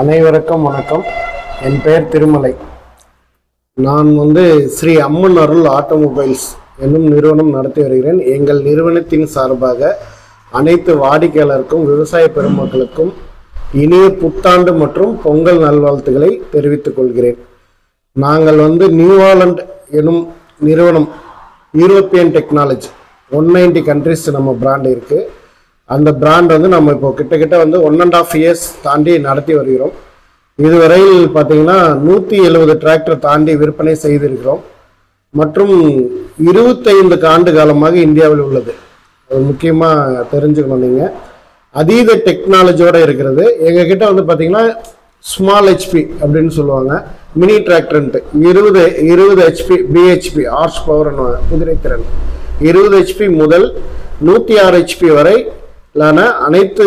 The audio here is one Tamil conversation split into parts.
அனைவருக்கும் வணக்கம். என் பெயர் திருமலை. நான் ஸ்ரீ அம்மன் அருள் ஆட்டோமொபைல்ஸ் என்னும் நிறுவனம் நடத்தி வருகிறேன். எங்கள் நிறுவனத்தின் சார்பாக அனைத்து வாடிக்கையாளருக்கும் விவசாய பெருமக்களுக்கும் இனிய புத்தாண்டு மற்றும் பொங்கல் நல்வாழ்த்துக்களை தெரிவித்துக் கொள்கிறேன். நாங்கள் நியூவாலண்ட் எனும் நிறுவனம், யூரோப்பியன் டெக்னாலஜி 190 கண்ட்ரிஸ் நம்ம பிராண்ட் இருக்குது. அந்த பிராண்ட் நம்ம இப்போ கிட்டத்தட்ட 1.5 years தாண்டி நடத்தி வருகிறோம். இதுவரையில் பார்த்தீங்கன்னா 170 டிராக்டர் தாண்டி விற்பனை செய்திருக்கிறோம். மற்றும் 25 ஆண்டு காலமாக இந்தியாவில் உள்ளது. அது முக்கியமாக தெரிஞ்சுக்கணும். நீங்கள் அதீத டெக்னாலஜியோடு இருக்கிறது. எங்ககிட்ட பார்த்தீங்கன்னா ஸ்மால் ஹெச்பி அப்படின்னு சொல்லுவாங்க, மினி டிராக்டர்ன்ட்டு 20 ஹெச்பி பிஹெச்பி ஹார்ஸ் பவர் குதிரைத்திறன் 20 ஹெச்பி முதல் 106 ஹெச்பி வரை அனைத்து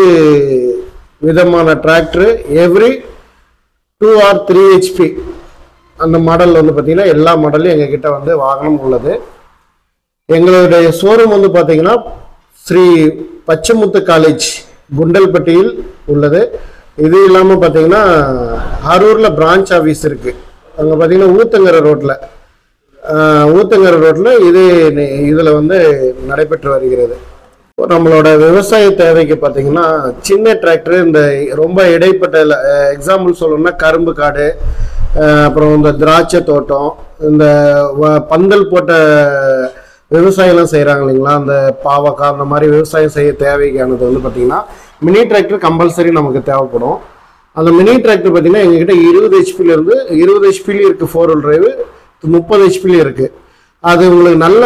விதமான டிராக்டர் எவ்ரி 2 or 3 ஹெச்பி அந்த மாடல் பார்த்தீங்கன்னா எல்லா மாடலும் எங்ககிட்ட வாகனம் உள்ளது. எங்களுடைய ஷோரூம் பார்த்தீங்கன்னா ஸ்ரீ பச்சைமுத்து காலேஜ் குண்டல்பட்டியில் உள்ளது. இது இல்லாமல் பார்த்தீங்கன்னா அரூரில் பிரான்ச் ஆஃபீஸ் இருக்குது. அங்கே பார்த்தீங்கன்னா ஊத்தங்கரை ரோட்டில் இதில் நடைபெற்று வருகிறது. நம்மளோட விவசாய தேவைக்கு பார்த்தீங்கன்னா சின்ன டிராக்டர், இந்த ரொம்ப இடைப்பட்ட எக்ஸாம்பிள் சொல்லணும்னா கரும்பு காடு, அப்புறம் இந்த திராட்சை தோட்டம், இந்த பந்தல் போட்ட விவசாயம்லாம் செய்கிறாங்க இல்லைங்களா, அந்த பாவக்காய், அந்த மாதிரி விவசாயம் செய்ய தேவைக்கானது பார்த்தீங்கன்னா மினி டிராக்டர் கம்பல்சரி நமக்கு தேவைப்படும். அந்த மினி டிராக்டர் பார்த்தீங்கன்னா எங்ககிட்ட 20 ஹெச்பிலேருந்து 20 ஹெச்பிலையும் இருக்குது, 4-wheel drive 30 ஹெச்பிலையும் இருக்குது. அது உங்களுக்கு நல்ல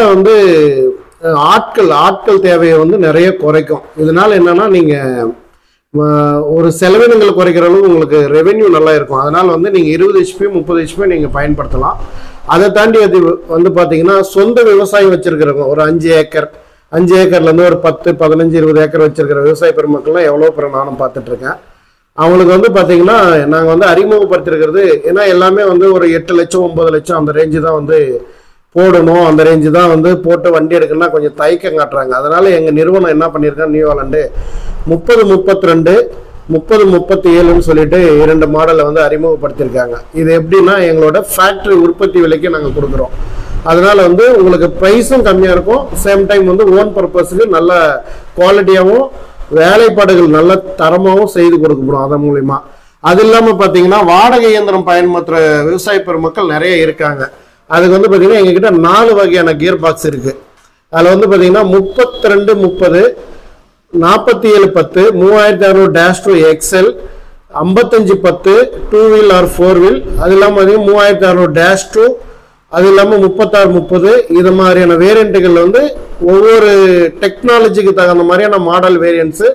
ஆட்கள் தேவையை நிறைய குறைக்கும். இதனால என்னன்னா நீங்க ஒரு செலவினங்கள் குறைக்கிற அளவு உங்களுக்கு ரெவென்யூ நல்லா இருக்கும். அதனால நீங்க 20 ஹெச்பி 30 ஹெச்பி நீங்க பயன்படுத்தலாம். அதை தாண்டி அது பாத்தீங்கன்னா சொந்த விவசாயம் வச்சிருக்கிறவங்க, ஒரு 5 ஏக்கர்ல இருந்து ஒரு 10, 15, 20 ஏக்கர் வச்சிருக்கிற விவசாய பெருமக்கள்லாம் எவ்வளவு பேர் நானும் பார்த்துட்டு இருக்கேன். அவங்களுக்கு பாத்தீங்கன்னா நாங்க அறிமுகப்படுத்திருக்கிறது, ஏன்னா எல்லாமே ஒரு 8 லட்சம் 9 லட்சம் அந்த ரேஞ்சு தான் போடணும். அந்த ரேஞ்சு தான் போட்டு வண்டி எடுக்கணும்னா கொஞ்சம் தயக்கம் காட்டுறாங்க. அதனால எங்கள் நிறுவனம் என்ன பண்ணியிருக்கோம், நியூவாலண்டு 3032 3037ன்னு சொல்லிட்டு 2 மாடலை அறிமுகப்படுத்தியிருக்காங்க. இது எப்படின்னா எங்களோட ஃபேக்டரி உற்பத்தி விலைக்கு நாங்கள் கொடுக்குறோம். அதனால உங்களுக்கு ப்ரைஸும் கம்மியாக இருக்கும். சேம் டைம் ஓன் பர்பஸுக்கு நல்ல குவாலிட்டியாகவும் வேலைப்பாடுகள் நல்ல தரமாகவும் செய்து கொடுக்கப்படும் அதன் மூலிமா. அது இல்லாமல் பார்த்தீங்கன்னா வாடகை இயந்திரம் பயன்படுத்துகிற விவசாய பெருமக்கள் நிறைய இருக்காங்க. அதுக்கு பார்த்தீங்கன்னா எங்ககிட்ட 4 வகையான கியர் பாக்ஸ் இருக்கு. அதில் பார்த்தீங்கன்னா 3230 4710 3600-2 XL 5510 2 wheel or 4 wheel, அது இல்லாமல் 3600-2, அது இல்லாமல் 3630, இது மாதிரியான வேரியண்ட்டுகள் ஒவ்வொரு டெக்னாலஜிக்கு தகுந்த மாதிரியான மாடல் வேரியன்ட்ஸு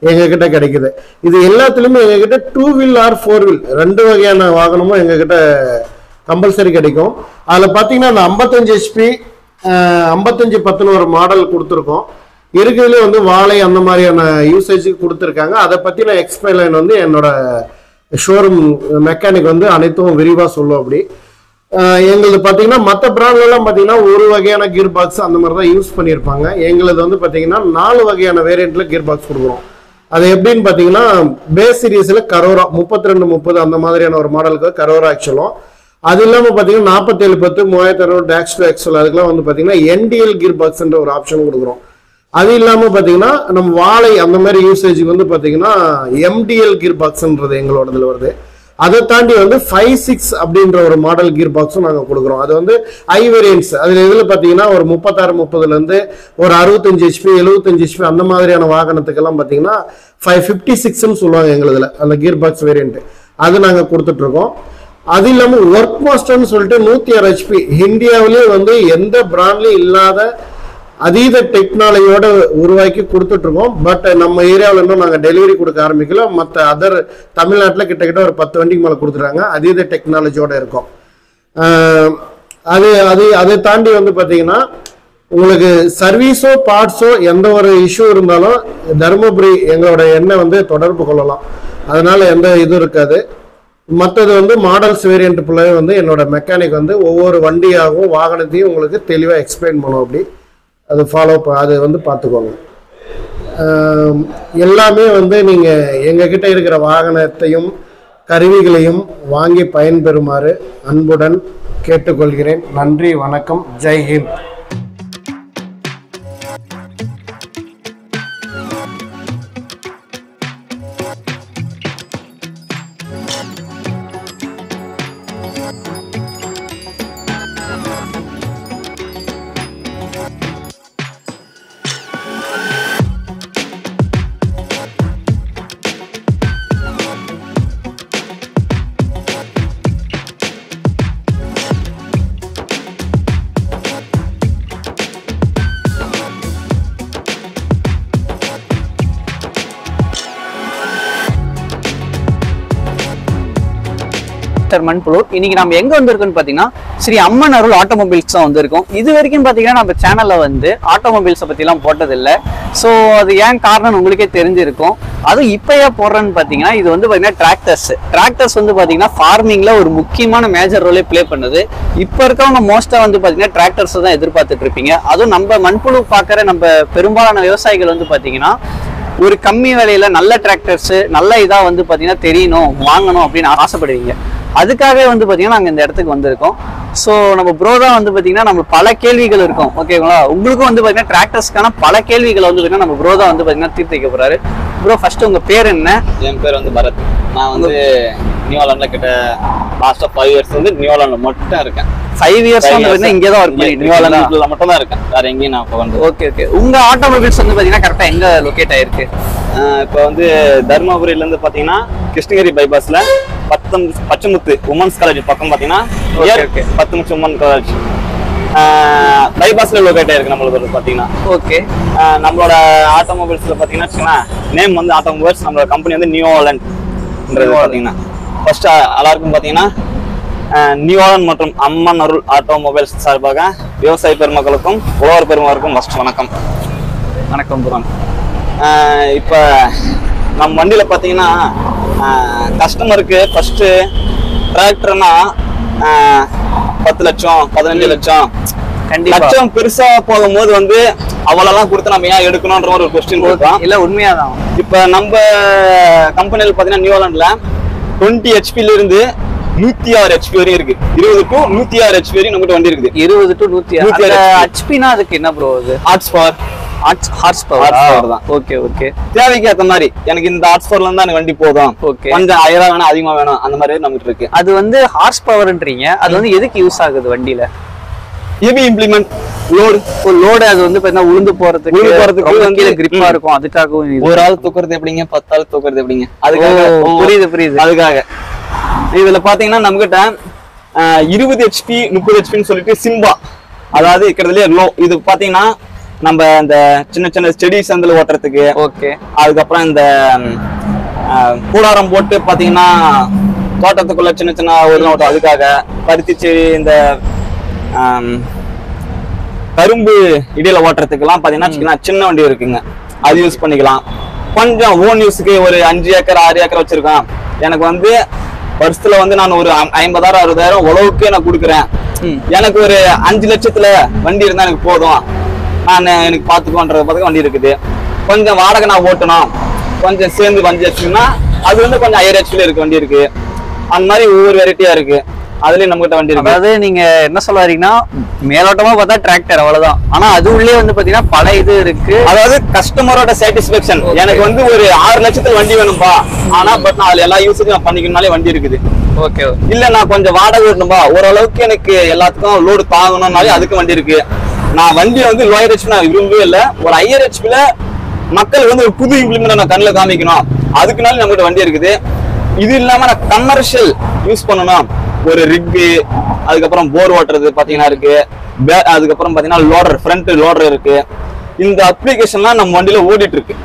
எங்ககிட்ட கிடைக்குது. இது எல்லாத்துலேயுமே எங்ககிட்ட 2 wheel or 4 wheel 2 வகையான வாகனமும் எங்ககிட்ட கம்பல்சரி கிடைக்கும். அதில் பார்த்தீங்கன்னா அந்த 55 ஹெச்பி 5510 ஒரு மாடல் கொடுத்துருக்கோம். இருக்கிறதுலே வாழை அந்த மாதிரியான யூசேஜுக்கு கொடுத்துருக்காங்க. அதை பற்றின எக்ஸ்பிளைன் என்னோட ஷோரூம் மெக்கானிக் அனைத்தும் விரிவாக சொல்லும். அப்படி எங்களுக்கு பார்த்தீங்கன்னா மற்ற பிராண்ட்லாம் பார்த்தீங்கன்னா ஒரு வகையான கியர் பாக்ஸ் அந்த மாதிரி தான் யூஸ் பண்ணியிருப்பாங்க. எங்களது பார்த்தீங்கன்னா 4 வகையான வேரியண்ட்டில் கியர் பாக்ஸ் கொடுக்குறோம். அது எப்படின்னு பார்த்தீங்கன்னா பேஸ் சீரீஸில் கரோரா 3230 அந்த மாதிரியான ஒரு மாடலுக்கு கரோரா ஆக்சுவலும். அது இல்லாமல் பார்த்தீங்கன்னா 4710 3600-2 XL அதுக்கெல்லாம் பார்த்தீங்கன்னா NDL கியர் பாக்ஸ்ன்ற ஒரு ஆப்ஷன் கொடுக்குறோம். அது இல்லாமல் பார்த்தீங்கன்னா நம்ம வாழை அந்த மாதிரி யூசேஜுக்கு பார்த்தீங்கன்னா MDL கியர் பாக்ஸ்ன்றது எங்களோடதுல வருது. அதை தாண்டி 5-6 அப்படின்ற ஒரு மாடல் கியர் பாக்ஸும் நாங்கள் கொடுக்குறோம். அது ஹை வேரியன்ஸ். அதில் இதில் பார்த்தீங்கன்னா ஒரு 3630லேருந்து ஒரு 65 ஹெச்பி 75 ஹெச்பி அந்த மாதிரியான வாகனத்துக்கெல்லாம் பார்த்தீங்கன்னா 556ன்னு சொல்லுவாங்க எங்களுதுல அந்த கியர் பாக்ஸ் வேரியன்ட். அது நாங்கள் கொடுத்துட்ருக்கோம். அது இல்லாமல் ஒர்க் மாஸ்டர்னு சொல்லிட்டு 106 ஹெச்பி இந்தியாவிலே எந்த பிராண்ட்லையும் இல்லாத அதீத டெக்னாலஜியோட உருவாக்கி கொடுத்துட்ருக்கோம். பட் நம்ம ஏரியாவில் இன்னும் நாங்கள் டெலிவரி கொடுக்க ஆரம்பிக்கல. மற்ற அதர் தமிழ்நாட்டில் கிட்டத்தட்ட ஒரு 10 வண்டிக்கு மேலே கொடுத்துட்றாங்க. அதீத டெக்னாலஜியோட இருக்கும். அதை தாண்டி பார்த்தீங்கன்னா உங்களுக்கு சர்வீஸோ பார்ட்ஸோ எந்த ஒரு இஷ்யூ இருந்தாலும் தருமபுரி எங்களோட எண்ணெய் தொடர்பு கொள்ளலாம். அதனால எந்த இதுவும் இருக்காது. மற்றது மாடல்ஸ் வேரியன்ட் ஃபுல்லாகவே என்னோட மெக்கானிக் ஒவ்வொரு வண்டியாகவும் வாகனத்தையும் உங்களுக்கு தெளிவாக எக்ஸ்பிளைன் பண்ணுவோம். அப்படி அது ஃபாலோ அது பார்த்துக்கோங்க. எல்லாமே நீங்கள் எங்ககிட்ட இருக்கிற வாகனத்தையும் கருவிகளையும் வாங்கி பயன்பெறுமாறு அன்புடன் கேட்டுக்கொள்கிறேன். நன்றி, வணக்கம், ஜெய் ஹிந்த். மண்புழூர். இன்னைக்கு நம்ம எங்க வந்திருக்கோம்னு பாத்தீங்கன்னா ஸ்ரீ அம்மன் அருள் ஆட்டோமொபைல்ஸ் தான் வந்திருக்கோம். இது வரைக்கும் பாத்தீங்கன்னா நம்ம சேனல்ல வந்து ஆட்டோமொபைல்ஸை பத்தி எல்லாம் போட்டதில்லை. ஸோ அது ஏன் காரணம் உங்களுக்கே தெரிஞ்சிருக்கும். அதுவும் இப்ப ஏன் போடுறேன்னு பாத்தீங்கன்னா இது வந்து பாத்தீங்கன்னா டிராக்டர்ஸ் வந்து பாத்தீங்கன்னா ஃபார்மிங்ல ஒரு முக்கியமான மேஜர் ரோலே பிளே பண்ணுது. இப்ப இருக்கவங்க மோஸ்டா வந்து பாத்தீங்கன்னா டிராக்டர்ஸ் தான் எதிர்பார்த்துட்டு இருப்பீங்க. அதுவும் நம்ம மண்புழு பாக்குற நம்ம பெரும்பாலான விவசாயிகள் வந்து பாத்தீங்கன்னா ஒரு கம்மி விலையில நல்ல டிராக்டர்ஸ் நல்ல இதா வந்து பாத்தீங்கன்னா தெரியணும், வாங்கணும் அப்படின்னு ஆசைப்படுவீங்க. அதுக்காகவே வந்து பாத்தீங்கன்னா நாங்க இந்த இடத்துக்கு வந்திருக்கோம். ஸோ நம்ம ப்ரோ தான் வந்து பாத்தீங்கன்னா நம்ம பல கேள்விகள் இருக்கும், ஓகேங்களா? உங்களுக்கும் வந்து பாத்தீங்கன்னா டிராக்டர்ஸ்க்கான பல கேள்விகளை வந்து பாத்தீங்கன்னா நம்ம ப்ரோ தான் வந்து பாத்தீங்கன்னா தீர்த்து வைக்க போறாரு. ப்ரோ, ஃபர்ஸ்ட் உங்க பேர் என்ன? என் பேர் வந்து பரத். நான் வந்து நியூலாண்ட்ல கிட்ட லாஸ்ட் 5 இயர்ஸ் வந்து நியூலாண்ட்ல மட்டும் இருக்கேன். 5 இயர்ஸ் வந்து இங்கே தான் ஒர்க் பண்ணிட்டு நியூலாண்ட்ல மட்டும் தான் இருக்கேன், வேற எங்கேயும் நான் இப்போ வந்து. ஓகே. உங்க ஆட்டோமொபைல்ஸ் வந்து பாத்தீங்கன்னா கரெக்டா எங்க லொகேட் ஆயிருக்கு? இப்போ வந்து தர்மபுரியில இருந்து பாத்தீங்கன்னா கிருஷ்ணகிரி பைபாஸ்ல பச்சமுத்து உமன்ஸ் காலேஜ் பக்கம் பாத்தீங்கன்னா பச்சமுத்து உமன் காலேஜ் பைபாஸ்ல லொகேட் ஆயிருக்கு நம்மளுக்கு பாத்தீங்கன்னா. ஓகே. நம்மளோட ஆட்டோமொபைல்ஸ்ல பாத்தீங்கன்னா நேம் வந்து ஆட்டோமொபைல்ஸ், நம்மளோட கம்பெனி வந்து நியூலாண்ட்ன்றது பாத்தீங்கன்னா. ஃபர்ஸ்ட் எல்லாருக்கும் பாத்தீங்கன்னா நியூலாண்ட் மற்றும் அம்மன் அருள் ஆட்டோமொபைல்ஸ் சார்பாக விவசாய பெருமக்களுக்கும் உழவர் பெருமக்களுக்கும் ஃபர்ஸ்ட் வணக்கம். வணக்கம் ப்ரோ. இப்போ நம்ம வண்டியில பாத்தீங்கன்னா கஸ்டமருக்கு ஃபர்ஸ்ட் டிராக்டர்னா 10 லட்சம் 15 லட்சம் லட்சம் பெருசா போகும்போது வந்து அவ்வளவுலாம் கொடுத்து நம்ம ஏன் எடுக்கணும்ன்ற ஒரு கொஸ்டின் இருக்கும். இல்ல உண்மையாதான். இப்ப நம்ம கம்பெனில பாத்தீங்கன்னா நியூலாண்ட்ல 20 ஹெச்பில இருந்து 106 ஹெச்பி வரையும் இருக்கு. 20 to 106 ஹெச்பி வரையும் நம்மகிட்ட வண்டி இருக்குது. 20 to 106 ஹெச்பினா அதுக்கு என்ன ப்ரோ? அது ஹார்ஸ் பவர் தான். ஓகே. தேவைக்கு ஏத்த மாதிரி எனக்கு இந்த ஹார்ஸ் பவர்ல இருந்தா எனக்கு வண்டி போதும், கொஞ்சம் 1000 வேணும் அதிகமா வேணும் அந்த மாதிரி நம்மகிட்ட இருக்கு. அது வந்து ஹார்ஸ் பவர்ன்றீங்க, அது வந்து எதுக்கு யூஸ் ஆகுது வண்டியில? ஹெவி இம்ப்ளிமெண்ட் லோடு அது வந்து பாத்தீங்கன்னா உளுந்து போறதுக்கு வந்து கிரிப்பா இருக்கும். அதுக்காகவும் ஒரு ஆள் தூக்குறது எப்படிங்க, 10 ஆள் தூக்குறது எப்படிங்க, அதுக்காக. புரியுது. அதுக்காக இதுல பாத்தீங்கன்னா நம்ம கிட்ட 20 ஹெச்பி 30 ஹெச்பின்னு சொல்லிட்டு சிம்பா, அதாவது இருக்கிறதுலயே லோ. இது பாத்தீங்கன்னா நம்ம இந்த சின்ன சின்ன செடி சந்தில ஓட்டுறதுக்கு, ஓகே. அதுக்கப்புறம் இந்த கூடாரம் போட்டு பாத்தீங்கன்னா தோட்டத்துக்குள்ள சின்ன சின்ன ஓட்டம், அதுக்காக பருத்தி செடி இந்த கரும்பு இடையில ஓட்டுறதுக்கு எல்லாம் பாத்தீங்கன்னா சின்ன வண்டி இருக்குங்க, அது யூஸ் பண்ணிக்கலாம். கொஞ்சம் ஓன் யூஸுக்கு ஒரு 5 ஏக்கர் 6 ஏக்கர் வச்சிருக்கேன், எனக்கு வந்து வருஷத்துல வந்து நான் ஒரு 50,000 60,000 உழவுக்கே நான் கொடுக்குறேன், எனக்கு ஒரு 5 லட்சத்துல வண்டி இருந்தா எனக்கு போதும், நான் எனக்கு பாத்துக்கோன்ற வண்டி இருக்குது. கொஞ்சம் வாடகை நான் ஓட்டணும், கொஞ்சம் சேர்ந்து வண்டி வச்சுன்னா அது வந்து கொஞ்சம் ஹையர் ஹெச்பில இருக்கு வண்டி இருக்கு. அந்த மாதிரி ஒவ்வொரு வெரைட்டியா இருக்கு, அதுலயும் நம்ம கிட்ட வண்டி இருக்கு. அதாவது நீங்க என்ன சொல்ல வரீங்கன்னா மேலோட்டமா பார்த்தா டிராக்டர் அவ்வளவுதான், ஆனா அது உள்ளே வந்து பாத்தீங்கன்னா பல இது இருக்கு. அதாவது கஸ்டமரோட சாட்டிஸ்பேக்ஷன், எனக்கு வந்து ஒரு 6 லட்சத்துல வண்டி வேணும்பா, ஆனா பட் நான் அதுல எல்லா யூஸுக்கும் நான் பண்ணிக்கணும்னாலே வண்டி இருக்குது. ஓகே. இல்ல நான் கொஞ்சம் வாடகை ஓட்டணும்பா, ஓரளவுக்கு எனக்கு எல்லாத்துக்கும் லோடு தாங்கணும்னாலே அதுக்கு வண்டி இருக்கு. நான் வண்டியை வந்து லோயர் ஹெச்பி நான் விரும்பவே இல்லை, ஒரு ஹையர் ஹெச்பில மக்கள் வந்து ஒரு புது இம்ப்ளிமெண்ட் நான் கண்ணில் காமிக்கணும், அதுக்குனால நம்மகிட்ட வண்டி இருக்குது. இது இல்லாம நான் கமர்ஷியல் யூஸ் பண்ணணும், ஒரு ரிக்கு, அதுக்கப்புறம் போர் ஓட்டுறது பாத்தீங்கன்னா இருக்கு, அதுக்கப்புறம் பாத்தீங்கன்னா லோடர், ஃப்ரண்ட் லோடர் இருக்கு. இந்த அப்ளிகேஷன்லாம் நம்ம வண்டியில ஓடிட்டு இருக்கு.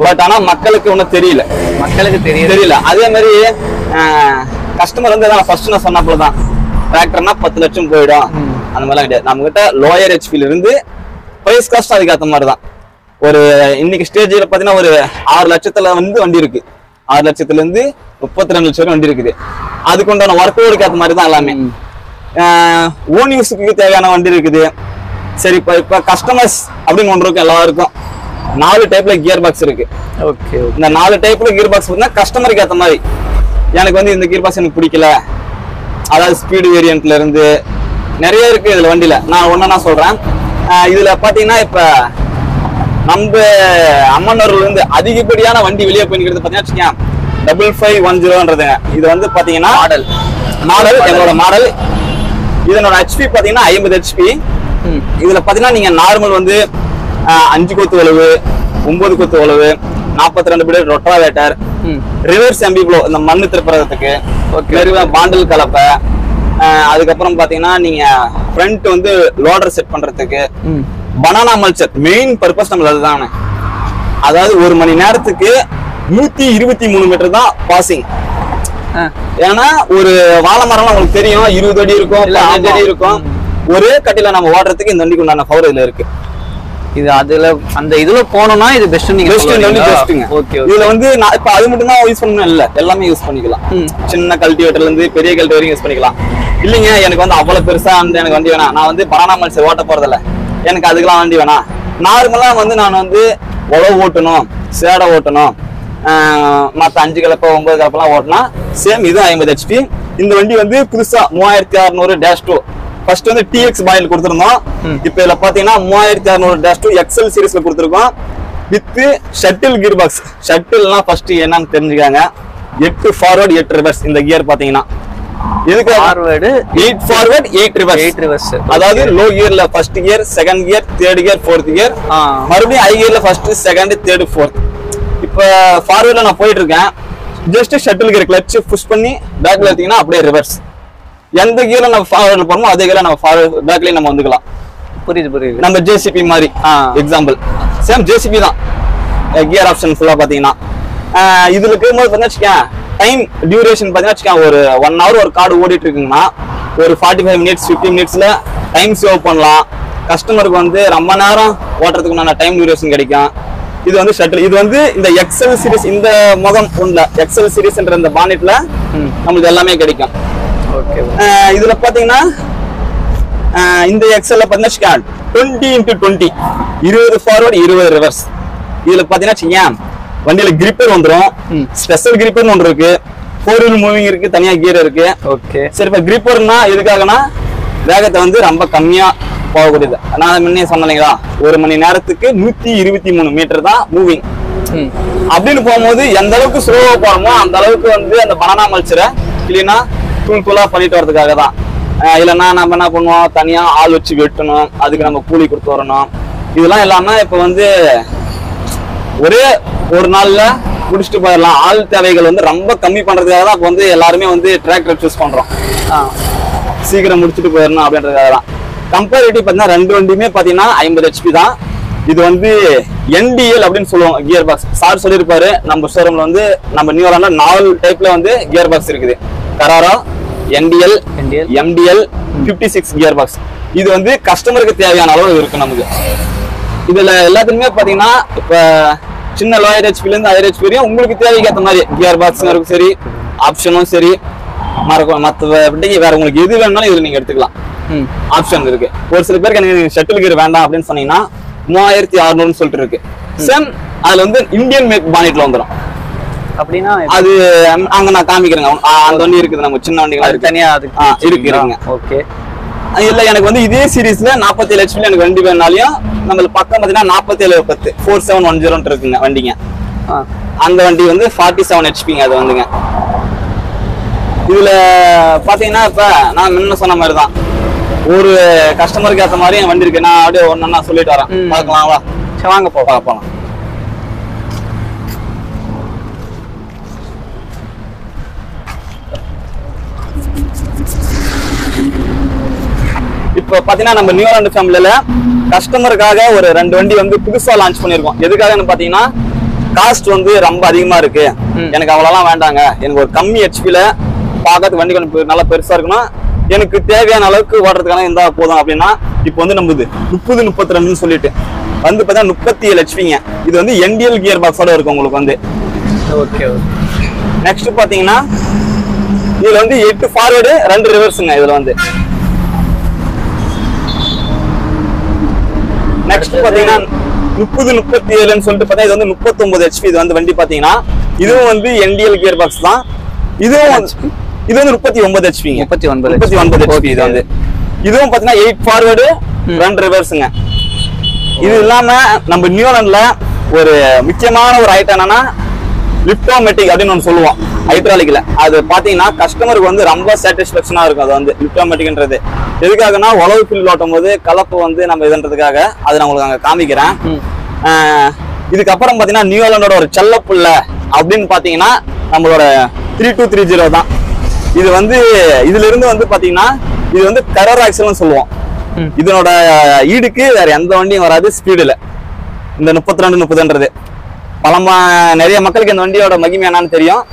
பட் ஆனா மக்களுக்கு ஒன்றும் தெரியல. அதே மாதிரி கஸ்டமர் வந்து ஃபர்ஸ்ட் நான் சொன்னப்பதான் டிராக்டர்னா 10 லட்சம் போயிடும் அந்த மாதிரிலாம் கிடையாது. நம்ம கிட்ட லோயர் ஹெச்பில இருந்து பிரைஸ் காஸ்ட் அதுக்கு ஏற்ற மாதிரி தான். ஒரு இன்னைக்கு ஸ்டேஜ்ல பாத்தீங்கன்னா ஒரு 6 லட்சத்துல வந்து வண்டி இருக்கு, 6 லட்சத்துல இருந்து 32 லட்சம் வரை வண்டி இருக்குது. அதுக்கு உண்டான ஒர்க்கோடுக்கு ஏற்ற மாதிரி தான் எல்லாமே. ஓன் யூஸுக்கு தேவையான வண்டி இருக்குது. சரி, இப்ப கஸ்டமர்ஸ் அப்படின்னு ஒன்று இருக்கும், எல்லாருக்கும் 4 டைப்ல கியர் பாக்ஸ் இருக்கு. ஓகே. இந்த 4 டைப்ல கியர் பாக்ஸ் பார்த்தீங்கன்னா கஸ்டமருக்கு ஏற்ற மாதிரி எனக்கு வந்து இந்த கியர் பாக்ஸ் எனக்கு பிடிக்கல, அதாவது ஸ்பீடு வேரியன்ட்ல இருந்து நிறைய இருக்கு இதுல வண்டியில. நான் ஒன்னா சொல்றேன். இதுல பாத்தீங்கன்னா இப்ப நம்ம அம்மனூர்ல இருந்து அதிகப்படியான வண்டி வெளியே போயிக்கிறது பாத்தீங்கன்னா 5510 இது வந்து பாத்தீங்கன்னா மாடல் என்னோட மாடல். இதனோட ஹெச்பி பாத்தீங்கன்னா 50 ஹெச்பி. இதுல பாத்தீங்கன்னா நீங்க நார்மல் வந்து 5 கொத்து வலவு, 9 கொத்து வலவு, 42 blade rotavator, reverse MB plough இந்த மண்ணு திருப்புறதுக்கு, பாண்டில் கலப்பை, அதுக்கப்புறம் பாத்தீங்கன்னா நீங்க ஃப்ரண்ட் வந்து லோடர் செட் பண்றதுக்கு, பனானா மல்ச்சர் மெயின் பர்பஸ் நம்ம அதுதானே. அதாவது 1 மணி நேரத்துக்கு 123 மீட்டர் தான் பாசிங். ஏன்னா ஒரு வாழை மரம் உங்களுக்கு தெரியும் 20 அடி இருக்கும், 15 அடி இருக்கும். ஒரே கட்டில நம்ம ஓடுறதுக்கு இந்த வண்டிக்கு உண்டான பவர் இதுல இருக்கு. இது அதுல அந்த இதுல போனோம்னா இது பெஸ்ட். நீங்க பெஸ்ட்டுங்க. இதுல வந்து நான் இப்ப அது மட்டும் தான் யூஸ் பண்ணணும் இல்ல, எல்லாமே யூஸ் பண்ணிக்கலாம். சின்ன கல்டிவேட்டர்ல இருந்து பெரிய கல்டி வரைக்கும் யூஸ் பண்ணிக்கலாம். இல்லைங்க எனக்கு வந்து அவ்வளவு பெருசா அந்த எனக்கு வண்டி வேணாம், நான் வந்து பனானா மல்ச்சர் ஓட்ட போறதில்ல, எனக்கு அதுக்கெல்லாம் வண்டி வேணாம், நார்மலா வந்து நான் வந்து உழவு ஓட்டணும், சேடை ஓட்டணும், மற்ற 5 கலப்பை 9 கலப்பெல்லாம் ஓட்டினா சேம் இது 50 ஹெச்பி. இந்த வண்டி வந்து புதுசா 3600-2 ஃபர்ஸ்ட் வந்து TX பாயில் கொடுத்துருந்தோம். இப்ப இதுல பாத்தீங்கன்னா 3600-2 XL சீரிஸ்ல கொடுத்துருக்கோம் வித் ஷட்டில் கியர் பாக்ஸ். ஷட்டில்னா ஃபர்ஸ்ட் என்னன்னு தெரிஞ்சுக்காங்க. 8 ஃபார்வர்ட் 8 ரிவர்ஸ். இந்த கியர் பாத்தீங்கன்னா எதுக்கு ஃபார்வர்ட் 8 ஃபார்வர்ட் 8 ரிவர்ஸ். அதாவது லோ கியர்ல first gear, second gear, third gear, fourth gear, மறுபடியும் ஹை கியர்ல ஃபர்ஸ்ட், செகண்ட், தேர்ட், ஃபோர்த். இப்ப ஃபார்வர்ட்ல நான் போயிட்டு இருக்கேன், just shuttle gear clutch push பண்ணி பேக்ல எடுத்தீங்கன்னா அப்படியே ரிவர்ஸ். எந்த கியர்ல நம்ம ஃபார்வர்ட்ல போறோமோ அதே கியர்ல நம்ம ஃபார்வர்ட் பேக்லயே நம்ம வந்துக்கலாம். புரியுது. நம்ம ஜேசிபி மாதிரி எக்ஸாம்பிள் சேம் ஜேசிபி தான் கியர் ஆப்ஷன் ஃபுல்லா பாத்தீங்கன்னா. இதுல இருக்கும்போது பாத்தீங்கன்னா டைம் டியூரேஷன் பாத்தீங்கன்னா ஒரு 1 hour ஒரு கார்டு ஓடிட்டு இருக்குங்கன்னா ஒரு 45 மினிட்ஸ் 50 மினிட்ஸ்ல டைம் சேவ் பண்ணலாம். கஸ்டமருக்கு வந்து ரொம்ப நேரம் ஓட்டுறதுக்கு டைம் டியூரேஷன் கிடைக்கும். இது வந்து ஷட்டில். இது வந்து இந்த எக்ஸல் சீரிஸ் இந்த முகம் உள்ள எக்ஸல் சீரிஸ்ன்ற இந்த பானெட்ல நம்மளுக்கு எல்லாமே கிடைக்கும். இதுல பாத்தீங்கன்னா இந்த எக்ஸல்ல பாத்தீங்கன்னா 20x20 20 ஃபார்வர்ட் 20 ரிவர்ஸ். இதுல பாத்தீங்கன்னா வண்டியில கிரிப்பர் வந்துரும். ஸ்பெஷல் கிரிப்பர்னு ஒன்று இருக்கு, 4 wheel மூவிங் இருக்கு, தனியா கியர் இருக்கு. சரி, இப்ப கிரிப்பர்னா எதுக்காகனா வேகத்தை வந்து ரொம்ப கம்மியா போகக்கூடியது. நான் முன்னே சொன்னீங்களா 1 மணி நேரத்துக்கு 123 மீட்டர் தான் மூவிங். அப்படின்னு போகும்போது எந்த அளவுக்கு ஸ்லோவா போறோமோ அந்த அளவுக்கு வந்து அந்த பனானா மல்ச்சரை கிளீனா தூளா பண்ணிட்டு வரதுக்காக தான். இல்லைன்னா நம்ம என்ன பண்ணுவோம், தனியா ஆள் வச்சு வெட்டணும், அதுக்கு நம்ம கூலி கொடுத்து வரணும். இதெல்லாம் இல்லாம இப்ப வந்து ஒரே ஒரு நாள்ல முடிச்சுட்டு போயிடலாம். ஆள் தேவைகள் வந்து ரொம்ப கம்மி பண்றதுக்காக தான் இப்ப வந்து எல்லாருமே வந்து டிராக்டர் சூஸ் பண்றோம், சீக்கிரம் முடிச்சுட்டு போயிடணும் அப்படின்றதுக்காக தான். கம்பேரிட்டிவ் பார்த்தீங்கன்னா 2 வண்டியுமே பாத்தீங்கன்னா 50 ஹெச்பி தான். இது வந்து NDL அப்படின்னு சொல்லுவோம் கியர் பாக்ஸ். சார் சொல்லியிருப்பாரு நம்ம ஷோரூம்ல வந்து நம்ம நியூலாண்ட்ல 4 டைப்ல வந்து கியர் பாக்ஸ் இருக்குது. கராரா, NDL, MDL, 56 கியர் பாக்ஸ். இது வந்து கஸ்டமருக்கு தேவையான அளவு இருக்கு நமக்கு. இதுல எல்லாத்துலயுமே பாத்தீங்கன்னா இப்ப சின்ன லோயர் ஹெச்பில இருந்து ஹையர் ஹெச்பி வரையும் உங்களுக்கு தேவைக்கு ஏற்ற மாதிரி கியர் பாக்ஸும் இருக்கும், சரி ஆப்ஷனும் சரி, மற்ற வேற உங்களுக்கு எது வேணும்னாலும் இதுல நீங்க எடுத்துக்கலாம். ஆப்ஷன் இருக்கு. ஒரு சில பேருக்கு எனக்கு ஷட்டில் கியர் வேண்டாம் அப்படின்னு சொன்னீங்கன்னா 3600 சொல்லிட்டு இருக்கு. சேம் அதுல வந்து இந்தியன் மேக் பானெட்ல வந்துடும். அப்படின்னா அது அங்க நான் காமிக்கிறேங்க. அந்த வண்டி இருக்குது, நம்ம சின்ன வண்டிகளா இருக்கு, தனியா இருக்குங்க. ஓகே. இல்ல எனக்கு வந்து இதே சீரீஸ்ல 47 ஹெச்பி எனக்கு வண்டி வேணாலையும் நம்மளுக்கு பக்கம் பாத்தீங்கன்னா 4710 4710 இருக்குங்க வண்டிங்க. அந்த வண்டி வந்து 47 ஹெச்பிங்க அது வந்துங்க. இதுல பாத்தீங்கன்னா இப்ப நான் முன்ன சொன்ன மாதிரிதான் ஒரு கஸ்டமருக்கு ஏற்ற மாதிரி என் வண்டி இருக்கு. நான் அப்படியே ஒன்னா சொல்லிட்டு வரேன், பார்க்கலாங்களா? வாங்க போகலாம். இப்ப பாத்தீங்கன்னா நம்ம நியூலாண்ட் ஃபேமிலியில கஸ்டமருக்காக ஒரு 2 வண்டி வந்து புதுசா லான்ச் பண்ணிருக்கோம். எதுக்காகன்னு பாத்தீங்கன்னா காஸ்ட் வந்து ரொம்ப அதிகமா இருக்கு, எனக்கு அவ்வளவுலாம் வேண்டாங்க, எனக்கு ஒரு கம்மி ஹெச்பில பார்க்கறது வண்டி கொஞ்சம் நல்லா பெருசா இருக்கணும், எனக்கு தேவையான அளவுக்கு ஓடுறதுக்கான இருந்தா போதும் அப்படின்னா இப்போ வந்து நம்ம 30-32 சொல்லிட்டு வந்து பாத்தீங்கன்னா 37 ஹெச்பிங்க. இது வந்து NDL கியர் பாக்ஸோட இருக்கும் உங்களுக்கு வந்து. ஓகே. நெக்ஸ்ட் பாத்தீங்கன்னா இதுல வந்து 8 ஃபார்வர்டு 2 ரிவர்ஸுங்க. இதுல வந்து நெக்ஸ்ட் பாத்தீங்கன்னா 30-37 சொல்லிட்டு பார்த்தா இது வந்து 39 ஹெச்பி. இது வந்து வண்டி பாத்தீங்கன்னா இதுவும் வந்து NDL கியர் பாக்ஸ் தான். இதுவும் இது வந்து 39 HP. 39 HP. இது வந்து இதுவும் பாத்தீங்கன்னா 8 ஃபார்வர்டு 2 ரிவர்ஸுங்க. இது இல்லாம நம்ம நியூலாண்ட்ல ஒரு முக்கியமான ஒரு ஐட்டம் என்னன்னா லிப்டோமேட்டிக் அப்படின்னு ஒன்று சொல்லுவோம் ஹைட்ராலிக்ல. அது பாத்தீங்கன்னா கஸ்டமருக்கு வந்து ரொம்ப சாட்டிஸ்பேக்ஷனா இருக்கும். அது வந்து லிப்டோமேட்டிக்ன்றது எதுக்காகனா உழவு ஃபீல்ட் ஓட்டும் போது கலப்பு வந்து நம்ம இதுன்றதுக்காக அதை நான் உங்களுக்கு அங்க காமிக்கிறேன். இதுக்கப்புறம் பாத்தீங்கன்னா நியூலாண்டோட ஒரு செல்லப்புள்ள அப்படின்னு பாத்தீங்கன்னா நம்மளோட 3230 தான். இது வந்து இதுல இருந்து வந்து பாத்தீங்கன்னா இது வந்து கரர் ஆக்சல்னு சொல்லுவோம். இதனோட ஈடுக்கு வேற எந்த வண்டியும் வராது ஸ்பீடுல. இந்த 32-30ன்றது நிறைய மக்களுக்கு இந்த வண்டியோட மகிமை என்னன்னு தெரியும்.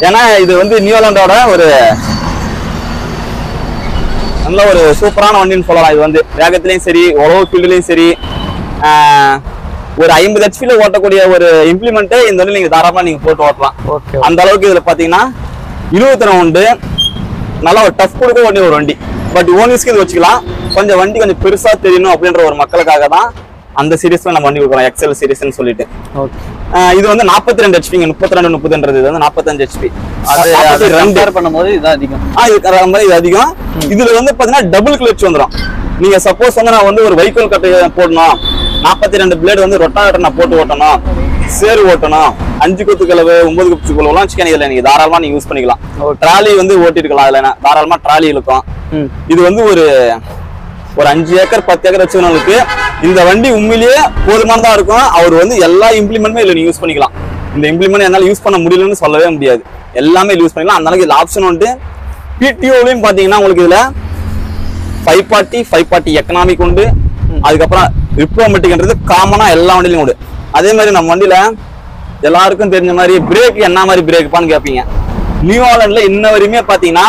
ஏன்னா இது வந்து நியூலாண்டோட ஒரு நல்ல ஒரு சூப்பரான வண்டின்னு சொல்லலாம். இது வந்து வேகத்திலையும் சரி உழவு ஃபீல்டுலையும் சரி ஒரு 50 HP ஓட்டக்கூடிய ஒரு இம்ப்ளிமெண்ட்டை இந்த வண்டி நீங்க தாராளமா நீங்க போட்டு ஓட்டலாம். அந்த அளவுக்கு இதுல பாத்தீங்கன்னா 20 ரவுண்டு நல்லா ஒரு டஃப் கொடுக்க வேண்டிய ஒரு வண்டி. பட் ஓனிஸ்க்கு இது வச்சுக்கலாம். கொஞ்சம் வண்டி கொஞ்சம் பெருசா தெரியணும் அப்படின்ற ஒரு மக்களுக்காக தான் அந்த சீரீஸ்ல நம்ம வண்டி கொடுக்குறோம், எக்ஸல் சீரீஸ்ன்னு சொல்லிட்டு. இது வந்து 42 HP. 32-30ன்றது இது வந்து 45 HP. அது கம்பேர் பண்ணும்போது இது அதிகம். இது அதிகம். இதுல வந்து பாத்தீங்கன்னா டபுள் கிளட்ச் வந்துடும். நீங்க சப்போஸ் வந்து நான் வந்து ஒரு வைக்கோல் கட்டை போடணும், 42 பிளேடு வந்து ரொட்டாவேட்டர் நான் போட்டு ஓட்டணும், சேரு ஓட்டணும், 5 கொத்து கலவு 9 கொத்து கலவுலாம் சிக்கன் இதுல நீங்க தாராளமா நீங்க யூஸ் பண்ணிக்கலாம். ட்ராலி வந்து ஓட்டிருக்கலாம். அதுல தாராளமா ட்ராலி இருக்கும். இது வந்து ஒரு 5 ஏக்கர் 10 ஏக்கர் வச்சவங்களுக்கு இந்த வண்டி உண்மையிலேயே போதுமானதா இருக்கும். அவர் வந்து எல்லா இம்ப்ளிமெண்ட்டுமே இதுல நீங்க யூஸ் பண்ணிக்கலாம். இந்த இம்ப்ளிமெண்ட் என்னால யூஸ் பண்ண முடியலன்னு சொல்லவே முடியாது. எல்லாமே யூஸ் பண்ணிக்கலாம். அந்த அளவுக்கு இதுல ஆப்ஷன் வந்து பிடிஓலையும் பாத்தீங்கன்னா உங்களுக்கு இதுல 540 எக்கனாமிக் உண்டு. அதுக்கப்புறம் ரிப்ளோமேட்டிக்ன்றது காமனா எல்லா வண்டியிலும் உண்டு. அதே மாதிரி நம்ம வண்டியில எல்லாருக்கும் தெரிஞ்ச மாதிரி பிரேக் என்ன மாதிரி பிரேக்பான்னு கேட்பீங்க. நியூலாண்ட்ல இன்ன வரையுமே பாத்தீங்கன்னா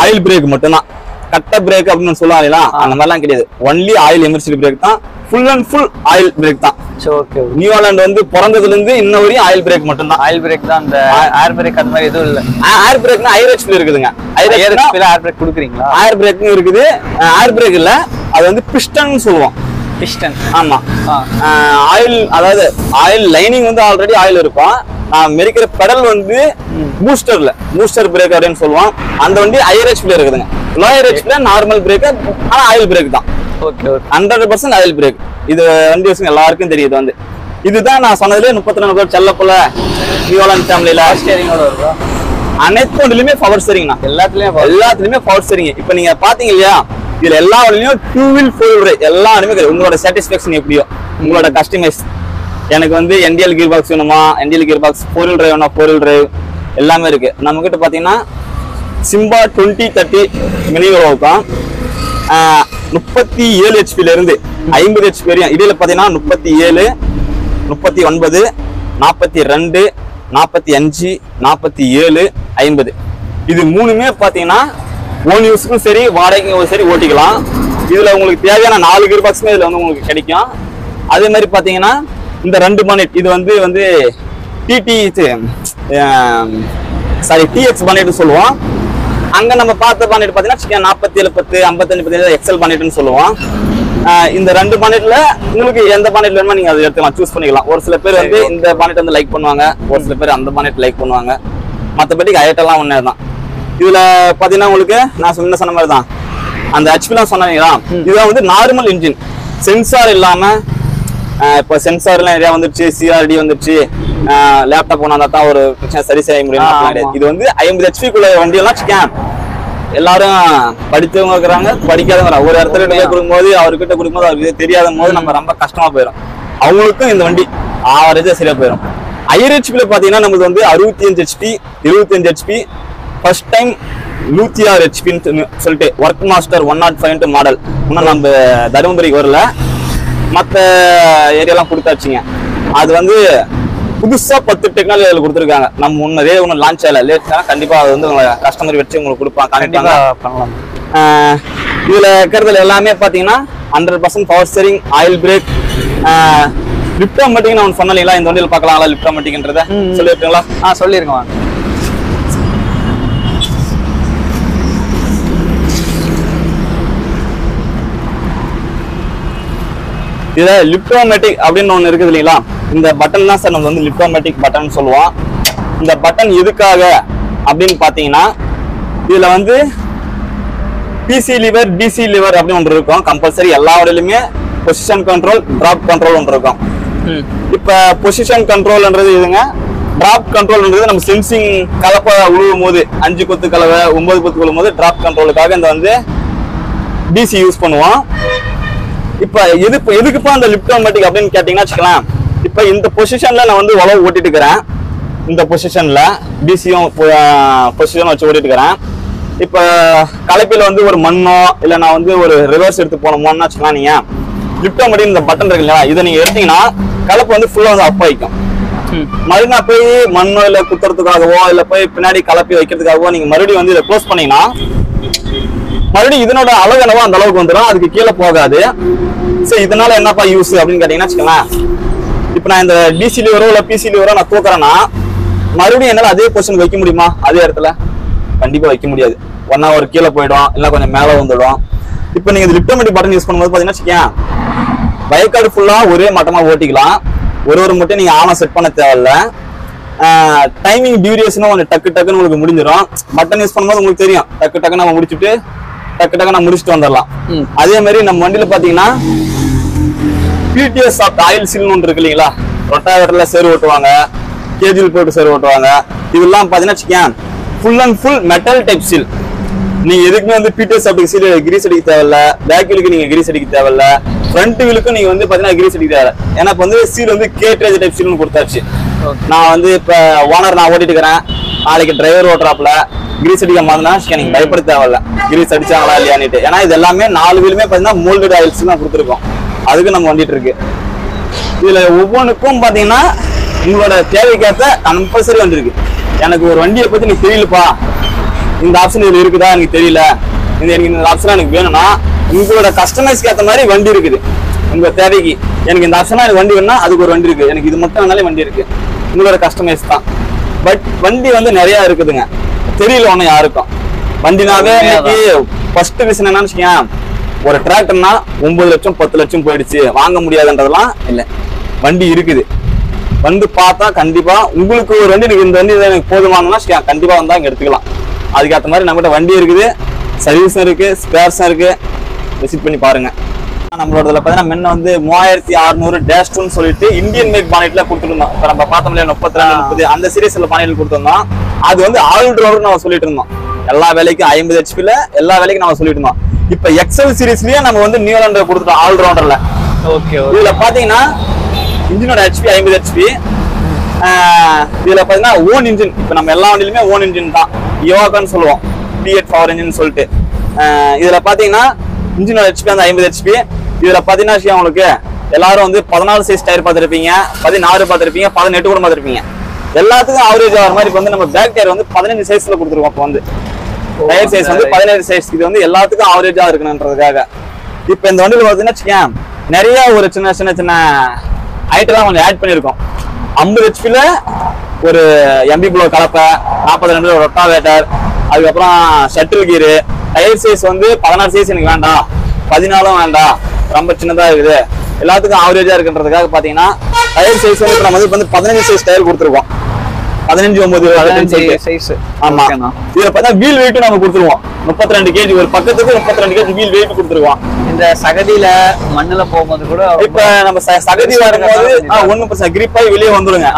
ஆயில் பிரேக் மட்டும்தான். கட்ட பிரேக் அப்படின்னு சொல்லுவாங்களா, அந்த மாதிரிலாம் கிடையாது. ஒன்லி ஆயில் எமர்ஜென்சி பிரேக் தான். Full and full oil break தான். நியூலாண்ட் வந்து பிறந்ததுல இருந்து இன்ன வரையும் ஆயில் பிரேக் மட்டும் தான். ஆயில் பிரேக் தான். அந்த ஏர் பிரேக் அந்த மாதிரி எதுவும் இல்ல. ஏர் பிரேக்னா ஐரேஜ்ல இருக்குதுங்க. ஏர் பிரேக் கொடுக்குறீங்களா? ஏர் பிரேக்கும் இருக்குது. ஏர் பிரேக் இல்ல, அது வந்து பிஸ்டன் சொல்லுவோம். பிஸ்டன். ஆமா. ஆயில், அதாவது ஆயில் லைனிங் வந்து ஆல்ரெடி ஆயில் இருக்கும். நான் மெரிக்கிற பெடல் வந்து பூஸ்டர் பிரேக் அப்படின்னு சொல்லுவோம். அந்த வண்டி ஹையர் ஹெச்பில இருக்குதுங்க. லோயர் ஹெச்பில நார்மல் பிரேக், ஆனா ஆயில் பிரேக் தான். 100% ஆயில் பிரேக். இது வண்டி வச்சு எல்லாருக்கும் தெரியுது. வந்து இதுதான் நான் சொன்னதுல 32 பேர் செல்லப்புல நியூலாண்ட் ஃபேமிலியில ஸ்டீரிங்கோட இருக்கும். அனைத்து வண்டிலுமே பவர் ஸ்டீரிங்னா, எல்லாத்துலயுமே பவர் ஸ்டீரிங். இப்ப நீங்க பாத்தீங்க இல்லையா, இதுல எல்லா வண்டிலையும் 2 வீல் 4 வீல் எல்லாருமே உங்களோட சாட்டிஸ்பேக்ஷன் எப்படியோ, உங்களோட கஸ்டமைஸ். எனக்கு வந்து NDL கியர் பாக்ஸ் வேணுமா, NDL gear box 4 wheel drive வேணுமா, 4 வீல் டிரைவ் எல்லாமே இருக்கு. நம்ம கிட்ட பாத்தீங்கன்னா சிம்பா 2030 மினி இருக்கும். 37 HP இருந்து 50 HP வரையும். இதுல பாத்தீங்கன்னா 37, 39, 42, 45, 47, 50. இது மூணுமே பாத்தீங்கன்னா ஓன் யூஸுக்கும் சரி வாடகைக்கும் சரி ஓட்டிக்கலாம். இதுல உங்களுக்கு தேவையான 4 கியர் பாக்ஸுமே இதுல வந்து உங்களுக்கு கிடைக்கும். அதே மாதிரி பாத்தீங்கன்னா இந்த 2 பானெட், இது வந்து TX பானெட் சொல்லுவோம். அங்க நம்ம பார்த்த பானெட் பாத்தீங்கன்னா 47, 10, 55, 10 எக்ஸல் பானெட்னு சொல்லுவோம். இந்த 2 பானெட்ல உங்களுக்கு எந்த பானெட் வேணுமோ நீங்க அதை எடுத்துக்கலாம், சூஸ் பண்ணிக்கலாம். ஒரு சில பேர் வந்து இந்த பானெட் வந்து லைக் பண்ணுவாங்க, ஒரு சில பேர் அந்த பானெட் லைக் பண்ணுவாங்க. மற்றபடி ஐட்டெல்லாம் ஒன்னே தான். இதுல பாத்தீங்கன்னா உங்களுக்கு நான் சொன்ன மாதிரி தான் அந்த ஹெச்பிலாம் சொன்னீங்களா, இதுதான் வந்து நார்மல் இன்ஜின், சென்சார் இல்லாம. இப்போ சென்சார்லாம் நிறைய வந்துருச்சு, CRD வந்துருச்சு, லேப்டாப் கொண்டாந்தா தான் ஒரு பிரச்சனை சரி செய்ய முடியும். இது வந்து 50 HP வண்டியெல்லாம் சிக்கன் எல்லாரும் படித்தவங்க இருக்கிறாங்க, படிக்காதவங்க. ஒரு இடத்துல கொடுக்கும்போது அவர்கிட்ட கொடுக்கும்போது அவருக்கு தெரியாத போது நம்ம ரொம்ப கஷ்டமா போயிடும். அவங்களுக்கும் இந்த வண்டி ஆவரேஜா சரியா போயிடும். ஹையர் ஹெச்பில பாத்தீங்கன்னா நமக்கு வந்து 65 HP, 25 HP, ஃபர்ஸ்ட் டைம் 106 HPன்னு சொல்லிட்டு ஒர்க் மாஸ்டர் 105 மாடல். இன்னும் நம்ம தருமபுரிக்கு வரல, மற்ற ஏரியாலாம் கொடுத்தாச்சுங்க. அது வந்து புதுசா 10 டெக்னாலஜி கொடுத்துருக்காங்க. நம்ம முன்னரே ஒன்று லான்ச் ஆகல, லேட் கண்டிப்பா அது வந்து உங்களை கஸ்டமர் வச்சு உங்களுக்கு கொடுப்பாங்க, காமிப்பாங்க. இதுல இருக்கிறதுல எல்லாமே பாத்தீங்கன்னா 100% பவர் ஸ்டீரிங், ஆயில் பிரேக், லிப்டோமேட்டிக். நான் சொன்னீங்களா இந்த வண்டியில் பார்க்கலாங்களா லிப்டோமேட்டிக்ன்றத சொல்லிருக்கீங்களா? சொல்லிருக்கேன். இதுல லிப்டோமேட்டிக் அப்படின்னு ஒண்ணு இருக்குது இல்லைங்களா, இந்த பட்டன் தான் சார் நம்ம வந்து லிப்டோமேட்டிக் பட்டன் சொல்லுவோம். இந்த பட்டன் எதுக்காக அப்படின்னு பாத்தீங்கன்னா இதுல வந்து பிசி லிவர் டிசி லிவர் அப்படின்னு ஒன்று இருக்கும். கம்பல்சரி எல்லா வழியிலுமே பொசிஷன் கண்ட்ரோல் டிராப் கண்ட்ரோல் ஒன்று இருக்கும். இப்ப பொசிஷன் கண்ட்ரோல்ன்றது இதுங்க. டிராப் கண்ட்ரோல்ன்றது நம்ம சென்சிங் கலப்பை உழுவும் போது 5 கொத்து கலவை 9 கொத்து உழுவும் போது டிராப் கண்ட்ரோலுக்காக இந்த வந்து டிசி யூஸ் பண்ணுவோம். இப்ப எதுக்குப்பா அந்த லிப்ட் ஆட்டோமேட்டிக் அப்படின்னு கேட்டீங்கன்னா வச்சுக்கலாம். இப்ப இந்த பொசிஷன்ல நான் வந்து உழவு ஓட்டிட்டு இருக்கிறேன். இந்த பொசிஷன்ல டிசியும் பொசிஷன் வச்சு ஓட்டிட்டு இருக்கிறேன். இப்ப கலப்பில வந்து ஒரு மண்ணோ இல்ல நான் வந்து ஒரு ரிவர்ஸ் எடுத்து போனோம்னு வச்சுக்கலாம். நீங்க லிப்ட் ஆட்டோமேட்டிக் இந்த பட்டன் இருக்கு இல்லையா, இதை நீங்க எடுத்தீங்கன்னா கலப்பு வந்து ஃபுல்லா வந்து அப் ஆயிக்கும். மறுபடியும் போய் மண்ணோ இல்ல குத்துறதுக்காகவோ இல்ல போய் பின்னாடி கலப்பி வைக்கிறதுக்காகவோ நீங்க மறுபடியும் வந்து இதை க்ளோஸ் பண்ணீங்கன்னா மறுபடியும் இதனோட அளவு என்னவோ அந்த அளவுக்கு வந்துடும், அதுக்கு கீழே போகாது. சரி, இதனால என்னப்பா யூஸ் அப்படின்னு கேட்டீங்கன்னா வச்சுக்கலாம். இப்ப நான் இந்த டிசி லிவரோ இல்ல பிசி லிவரோ நான் தூக்குறேன்னா மறுபடியும் என்னால அதே பொசிஷன் வைக்க முடியுமா? அதே இடத்துல கண்டிப்பா வைக்க முடியாது. ஒன்னா ஒரு கீழே போயிடும் இல்ல கொஞ்சம் மேல வந்துடும். இப்ப நீங்க லிப்ட் ஆட்டோமேட்டிக் பட்டன் யூஸ் பண்ணும்போது பாத்தீங்கன்னா வச்சுக்கேன், வயக்காடு ஃபுல்லா ஒரே மட்டமா ஓட்டிக்கலாம். ஒரு மட்டும் நீங்க ஆனா செட் பண்ண தேவையில்ல. டைமிங் டியூரேஷனும் கொஞ்சம் டக்குன்னு உங்களுக்கு முடிஞ்சிடும். பட்டன் யூஸ் பண்ணும்போது உங்களுக்கு தெரியும், டக்கு நம்ம முடிச்சுட்டு டக்கு முடிச்சுட்டு வந்துடலாம். அதே மாதிரி நம்ம வண்டியில பாத்தீங்கன்னா பிடிஎஸ் சாஃப்ட் ஆயில் சீல்னு ஒன்று இருக்கு இல்லைங்களா, ரொட்டாவேட்டர்ல சேர் ஓட்டுவாங்க, கேஜில் போட்டு சேர் ஓட்டுவாங்க. இதெல்லாம் பாத்தீங்கன்னா வச்சுக்கேன் full and full metal type seal. நீங்க எதுக்குமே வந்து பிடிஎஸ் சாஃப்ட் சீல் கிரீஸ் அடிக்க தேவையில்ல, பேக் வீலுக்கு நீங்க கிரீஸ் அடிக்க தேவையில்ல, ஃப்ரண்ட் வீலுக்கும் நீங்க வந்து பாத்தீங்கன்னா கிரீஸ் அடிக்க தேவை. ஏன்னா இப்ப வந்து சீல் வந்து கேட்ரேஜ் டைப் சீல்னு கொடுத்தாச்சு. நான் வந்து இப்ப ஓனர் நான் ஓட்டிட்டு இருக்கிறேன், நாளைக்கு டிரைவர் ஓட்டுறாப்ல கிரீஸ் அடிக்க மாதிரினா நீங்க பயப்பட தேவையில்ல கிரீஸ் அடிச்சாங்களா இல்லையான்னுட்டு. ஏன்னா இது எல்லாமே 4 வீலுமே பாத்தீங்கன்னா மோல்டட் ஆயில்ஸ் தான் கொடுத்துருக்கோம். அதுக்கு நம்ம வந்துட்டு இருக்கு. இதுல ஒவ்வொன்றுக்கும் பாத்தீங்கன்னா உங்களோட தேவைக்கேற்ற கம்பல்சரி வந்துருக்கு. எனக்கு ஒரு வண்டியை பத்தி எனக்கு தெரியலப்பா, இந்த ஆப்ஷன் இதுல இருக்குதா எனக்கு தெரியல, எனக்கு இந்த ஆப்ஷன் எனக்கு வேணும்னா உங்களோட கஸ்டமைஸ்க்கு ஏற்ற மாதிரி வண்டி இருக்குது. உங்க தேவைக்கு எனக்கு இந்த ஆப்ஷனா எனக்கு வண்டி வேணும்னா அதுக்கு ஒரு வண்டி இருக்கு, எனக்கு இது மட்டும் வேணாலே வண்டி இருக்கு. உங்களோட கஸ்டமைஸ் தான். பட் வண்டி வந்து நிறைய இருக்குதுங்க, தெரியல ஒன்னும் யாருக்கும். வண்டினாவே இன்னைக்கு ஃபர்ஸ்ட் ரீசன் என்னன்னு வச்சுக்கேன், ஒரு டிராக்டர்னா 9 லட்சம் 10 லட்சம் போயிடுச்சு, வாங்க முடியாதுன்றதெல்லாம் இல்லை. வண்டி இருக்குது, வந்து பார்த்தா கண்டிப்பா உங்களுக்கு ஒரு வண்டி எனக்கு இந்த வண்டி எனக்கு போதுமானதுன்னா கண்டிப்பா வந்தா இங்க எடுத்துக்கலாம். அதுக்கேற்ற மாதிரி நம்மகிட்ட வண்டி இருக்குது, சர்வீஸும் இருக்கு, ஸ்பேர்ஸும் இருக்கு. விசிட் பண்ணி பாருங்க. நம்மளோட பாத்தீங்கன்னா முன்ன வந்து 3600-2 சொல்லிட்டு இந்தியன் மேக் பானெட்ல கொடுத்துருந்தோம். இப்ப நம்ம பார்த்தோம் இல்லையா 32 30 அந்த சீரீஸ்ல பானெட்ல கொடுத்துருந்தோம். அது வந்து ஆல்ரவுண்டர் நம்ம சொல்லிட்டு இருந்தோம். எல்லா வேலைக்கும் 50 HP எல்லா வேலைக்கும் நம்ம சொல்லிட்டு இருந்தோம். இப்ப எக்ஸல் சீரீஸ்லயே நம்ம வந்து நியூலாண்டர் கொடுத்துட்டோம் ஆல்ரவுண்டர்ல. ஓகே, இதுல பாத்தீங்கன்னா இன்ஜினோட HP 50 HP. இதுல பாத்தீங்கன்னா ஓன் இன்ஜின். இப்ப நம்ம எல்லா வண்டியிலுமே ஓன் இன்ஜின் தான், யோகான்னு சொல்லுவோம், T8 பவர் இன்ஜின் சொல்லிட்டு. இதுல பாத்தீங்கன்னா இன்ஜினோட HP வந்து 50 HP. இதுல பாத்தீங்கன்னா உங்களுக்கு எல்லாரும் வந்து 14 சைஸ் டயர் பார்த்திருப்பீங்க, 16 பார்த்திருப்பீங்க, 18 கூட பார்த்திருப்பீங்க. எல்லாத்துக்கும் ஆவரேஜ் ஆகிற மாதிரி வந்து நம்ம பேக் டயர் வந்து 15 சைஸ்ல கொடுத்துருக்கோம். இப்போ வந்து டயர் சைஸ் வந்து 17 சைஸ். இது வந்து எல்லாத்துக்கும் ஆவரேஜா இருக்கணுன்றதுக்காக. இப்ப இந்த வண்டியில பாத்தீங்கன்னா நிறைய ஒரு சின்ன ஐட்டம்லாம் கொஞ்சம் ஆட் பண்ணிருக்கோம். 50 HP ஒரு எம்பி ப்ளோ கலப்பை, 42 ரொட்டாவேட்டர், அதுக்கப்புறம் ஷட்டில் கீரு. டயர் சைஸ் வந்து 16 சைஸ் எனக்கு வேண்டாம், 14 வேண்டாம், ரொம்ப சின்னதா இருக்குது, எல்லாத்துக்கும் ஆவரேஜா இருக்குன்றதுக்காக பாத்தீங்கன்னா டயர் சைஸ் வந்து நம்ம வந்து 15 சைஸ் டயர் கொடுத்துருக்கோம். 15 சைஸ். ஆமா, இதுல பார்த்தா வீல் வெயிட் நம்ம கொடுத்துருவோம் 32 kg. ஒரு பக்கத்துக்கு 32 kg வீல் வெயிட் கொடுத்துருவோம். இந்த சகதியில மண்ணுல போகும்போது கூட இப்ப நம்ம சகதி வரும்போது 1% கிரிப் ஆகி வெளியே வந்துருங்க.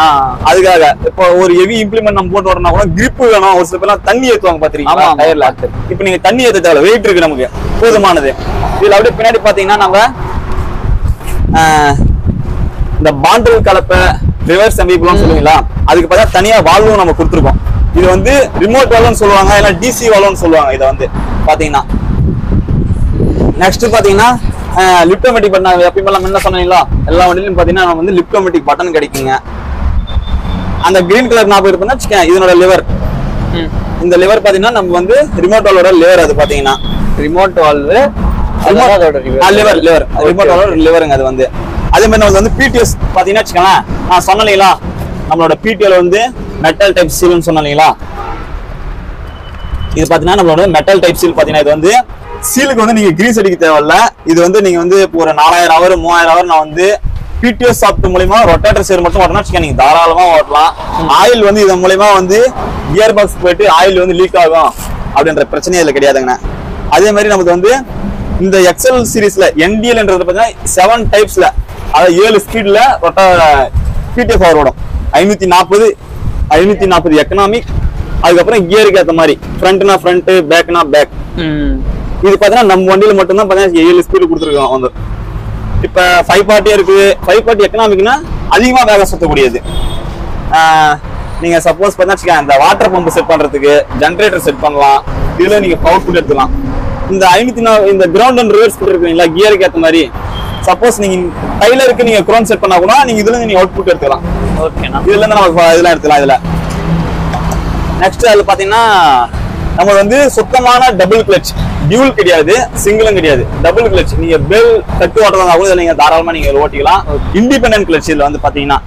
அதுக்காக இப்போ ஒரு ஹெவி இம்ப்ளிமெண்ட் நம்ம போட்டு வரணும் கூட கிரிப் வேணும். ஒரு சில பேர் தண்ணி ஏத்துவாங்க பாத்திருக்கீங்களா டயர்ல. இப்ப நீங்க தண்ணி ஏத்த தேவை, வெயிட் இருக்கு நமக்கு போதுமானது. இதுல அப்படியே பின்னாடி பாத்தீங்கன்னா நம்ம இந்த பாண்டல் கலப்பை ரிவர்ஸ் எம்பிபிள்னு சொல்லுவீங்களா, அதுக்கு பார்த்தா தனியா வால்வும் நம்ம கொடுத்துருக்கோம். இது வந்து ரிமோட் வால்வ்னு சொல்லுவாங்க, இல்ல டிசி வால்வ்னு சொல்லுவாங்க. இதை வந்து பாத்தீங்கன்னா நெக்ஸ்ட் பாத்தீங்கன்னா லிப்ட் ஆட்டோமேட்டிக் பட்டன். எப்பயும் என்ன சொன்னீங்களா, எல்லா வண்டியிலும் பாத்தீங்கன்னா நம்ம வந்து லிப்ட் ஆட்டோமேட்டிக் பட்டன் கிடைக்குங்க. அந்த கிரீன் கலர் ஞாபகம் இருக்குன்னா இதனோட லிவர். இந்த லிவர் பாத்தீங்கன்னா நம்ம வந்து ரிமோட் வால்வோட லிவர். அது பாத்தீங்கன்னா ரிமோட் வால்வ் லிவர் ரிமோட் வால்வோட லிவருங்க. அது வந்து அதே மாதிரி நம்ம வந்து பிடிஎஸ் பாத்தீங்கன்னா வச்சுக்கலாம். நான் சொன்னீங்களா நம்மளோட பிடிஎல் வந்து மெட்டல் டைப் சீல்னு சொன்னீங்களா. இது பாத்தீங்கன்னா நம்மளோட மெட்டல் டைப் சீல். பாத்தீங்கன்னா இது வந்து சீலுக்கு வந்து நீங்க கிரீஸ் அடிக்க தேவையில்ல. இது வந்து நீங்க வந்து இப்போ ஒரு 4000 ஹவர் 3000 ஹவர் நான் வந்து PTO சாஃப்ட் மூலமா ரொட்டேட்டர் சேர் மட்டும் ஓட்டணும் நீங்க தாராளமா ஓட்டலாம். ஆயில் வந்து இதன் மூலமா வந்து கியர் பாக்ஸ் போயிட்டு ஆயில் வந்து லீக் ஆகும் அப்படின்ற பிரச்சனையே இதுல கிடையாதுங்கண்ணா. அதே மாதிரி நமக்கு வந்து இந்த எக்ஸல் சீரீஸ்ல NDL-ன்றது பார்த்தீங்கன்னா 7 டைப்ஸ்ல, அதாவது 7 ஸ்பீட்ல PTO பவர் ஓடும். 540 எக்கனாமிக், அதுக்கப்புறம் கியருக்கு ஏற்ற மாதிரி ஃப்ரண்ட்னா ஃப்ரண்ட், பேக்னா பேக். இது பார்த்தீங்கன்னா நம்ம வண்டியில மட்டும்தான் பார்த்தீங்கன்னா 7 ஸ்பீடு கொடுத்துருக்கோம் வந்து. இப்போ 540 இருக்கு. 540 எக்கனாமிக்னா அதிகமாக வேகம் சுத்தக்கூடியது. நீங்க சப்போஸ் பார்த்தீங்கன்னா இந்த வாட்டர் பம்பு செட் பண்றதுக்கு ஜென்ரேட்டர் செட் பண்ணலாம். இதுல நீங்க பவர் புட் எடுத்துக்கலாம். இந்த 504 இந்த கிரவுண்ட் அண்ட் ரிவர்ஸ் புட் இருக்குங்களா கியருக்கு ஏற்ற மாதிரி, சப்போஸ் நீங்க டைலருக்கு நீங்க குரோன் செட் பண்ணா கூட நீங்க இதுல இருந்து நீங்க அவுட் புட் எடுத்துக்கலாம். ஓகேண்ணா. இதுல இருந்து நம்ம இதெல்லாம் எடுத்துக்கலாம். இதுல நெக்ஸ்ட் அதுல பாத்தீங்கன்னா நம்ம வந்து சுத்தமான டபுள் கிளட்ச், டியூல் கிடையாது, சிங்கிளும் கிடையாது, டபுள் கிளட்ச். நீங்க பெல் தட்டு ஓட்டுறதா கூட நீங்க தாராளமா நீங்க ஓட்டிக்கலாம். இண்டிபெண்டன்ட் கிளட்ச் இதுல வந்து பாத்தீங்கன்னா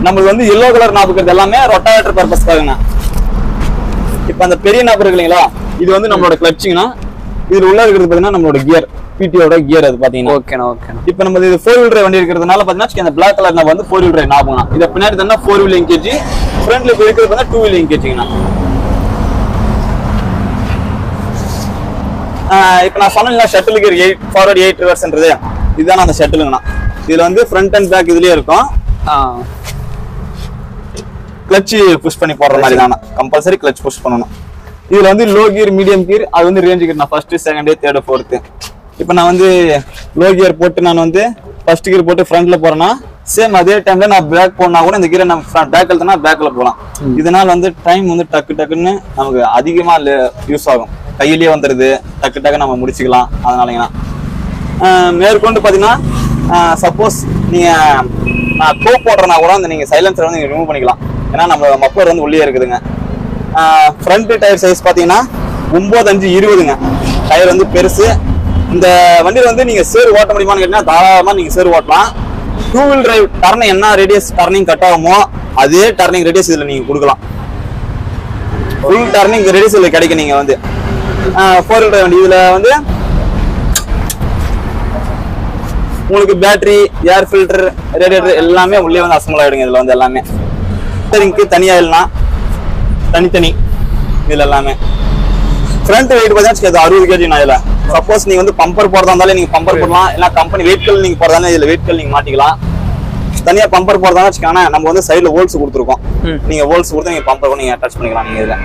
நம்மளுக்கு வந்து எல்லோ கலர் நாப் இருக்கிறது எல்லாமே ரொட்டாவேட்டர் பர்பஸ்க்காகங்க. இப்ப அந்த பெரிய நாப் இருக்கு இல்லைங்களா, இது வந்து நம்மளோட கிளட்சிங்னா, இதுல உள்ள இருக்கிறது பாத்தீங்கன்னா நம்மளோட கியர், PTOட கியர் அது பாத்தீங்கன்னா. ஓகேண்ணா ஓகேண்ணா. இப்ப நம்ம இது 4 wheel drive வண்டி இருக்கிறதுனால பாத்தீங்கன்னா அந்த பிளாக் கலர் நாப் வந்து 4 wheel drive நாப்னா, இத பின்னாடி தான 4 wheel engage, ஃப்ரண்ட்ல இருக்கிறது பார்த்தா 2 wheel engageங்கனா. இப்ப நான் சொன்னேன்ல ஷட்டிலுக்கு 8 ஃபார்வர்ட் 8 ரிவர்ஸ்ன்றது, இதுதான் அந்த ஷட்டிலுங்கனா. இதுல வந்து ஃப்ரண்ட் அண்ட் பேக் இதுலயே இருக்கும். கிளட்ச் புஷ் பண்ணி போடுற மாதிரி தானா, கம்பல்சரி கிளட்ச் புஷ் பண்ணணும். இதுல வந்து லோ கியர், மீடியம் கியர், அது வந்து ரேஞ்ச் கியர். நான் ஃபர்ஸ்ட், செகண்ட், தேர்ட், ஃபோர்த். இப்போ நான் வந்து லோ கியர் போட்டு நான் வந்து ஃபர்ஸ்ட் கியர் போட்டு ஃப்ரண்ட்ல போறேன்னா சேம் அதே டைம்ல நான் பேக் போனா கூட இந்த கியரை நம்ம பேக் எழுதுனா பேக்ல போகலாம். இதனால வந்து டைம் வந்து டக்கு டக்குன்னு நமக்கு அதிகமா யூஸ் ஆகும். கையிலேயே வந்துடுது, டக்கு டக்கு நம்ம முடிச்சுக்கலாம். அதனாலங்கண்ணா மேற்கொண்டு பாத்தீங்கன்னா சப்போஸ் நீங்க கோ போடுறனா கூட அந்த நீங்க சைலன்சர் வந்து நீங்க ரிமூவ் பண்ணிக்கலாம். ஏன்னா நம்ம மஃப்ளர் வந்து உள்ளே இருக்குதுங்க. ஃப்ரண்ட் டயர் சைஸ் பாத்தீங்கன்னா 9.5/20ங்க. டயர் வந்து பெருசு. இந்த வண்டியில வந்து நீங்க சேர் ஓட்ட முடியுமான்னு கேட்டீங்கன்னா தாராளமா நீங்க சேர் ஓட்டலாம். 2 wheel drive டர்ன் என்ன ரேடியஸ் டர்னிங் கட் ஆகுமோ அதே டர்னிங் ரேடியஸ் இதுல நீங்க கொடுக்கலாம். ஃபுல் டர்னிங் ரேடியஸ் இதுல கிடைக்கும். நீங்க வந்து 4 wheel drive வண்டி இதுல வந்து உங்களுக்கு பேட்டரி, ஏர் ஃபில்டர், ரேடியேட்டர் எல்லாமே உள்ளே வந்து அசம்பிள் ஆயிடுங்க. இதுல வந்து எல்லாமே சரிங்க்கு தனியா இல்லைனா தனித்தனி இதுல எல்லாமே. ஃப்ரண்ட் வெயிட் பார்த்தீங்கன்னா 60 kg நான் இதுல. சப்போஸ் நீங்க வந்து பம்பர் போறதா இருந்தாலும் நீங்க பம்பர் போடலாம், இல்ல கம்பெனி வெயிட் கல் நீங்க போறதா இதுல வெயிட் கல் நீங்க மாட்டிக்கலாம். தனியா பம்பர் போறதா வச்சுக்கோங்க, நம்ம வந்து சைடுல ஹோல்ஸ் கொடுத்துருக்கோம். நீங்க ஹோல்ஸ் கொடுத்து நீங்க பம்பர் கூட நீங்க அட்டாச் பண்ணிக்கலாம் நீங்க இதுல.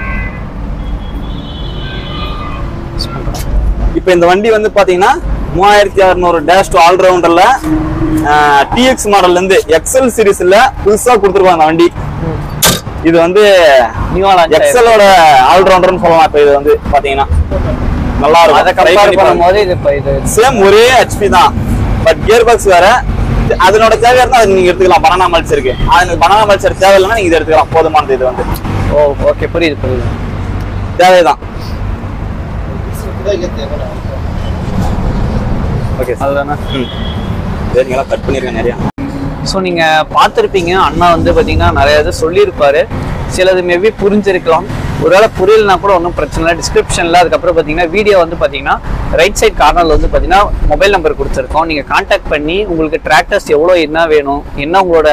இப்போ இந்த வண்டி வந்து பாத்தீங்கன்னா 3600-2 ஆல்ரவுண்டர்ல TX மாடல்ல இருந்து எக்ஸல் சீரிஸ்ல புதுசா கொடுத்துருக்காங்க அந்த வண்டி. இது வந்து எக்ஸலோட ஆல்ரவுண்டர்னு சொல்லலாம். இப்போ இது வந்து பாத்தீங்கன்னா நல்லா இருக்கும். அதை கம்பேர் பண்ணும்போது இது சேம் ஒரே HP தான், பட் கியர் பாக்ஸ் வேற. அதனோட தேவை இருந்தா அது நீங்க எடுத்துக்கலாம். பனானா மல்ச் இருக்கு, அது பனானா மல்ச்சர் தேவை இல்லைன்னா நீங்க இதை எடுத்துக்கலாம், போதுமானது. இது வந்து ஓகே புரியுது புரியுது, தேவைதான். ஓகே அதுதானே. சரிங்களா, கட் பண்ணிருக்கேன் நிறையா. ஸோ நீங்கள் பார்த்துருப்பீங்க, அண்ணா வந்து பார்த்தீங்கன்னா நிறைய இது சொல்லியிருப்பாரு. சிலது மேபி புரிஞ்சிருக்கலாம், ஒருவேளை புரியலனா கூட ஒன்றும் பிரச்சனை இல்லை. டிஸ்கிரிப்ஷனில் அதுக்கப்புறம் பார்த்தீங்கன்னா வீடியோ வந்து பார்த்தீங்கன்னா ரைட் சைட் கார்னரில் வந்து பார்த்தீங்கன்னா மொபைல் நம்பர் கொடுத்துருக்கோம். நீங்கள் கான்டாக்ட் பண்ணி உங்களுக்கு டிராக்டர்ஸ் எவ்வளோ என்ன வேணும், என்ன உங்களோட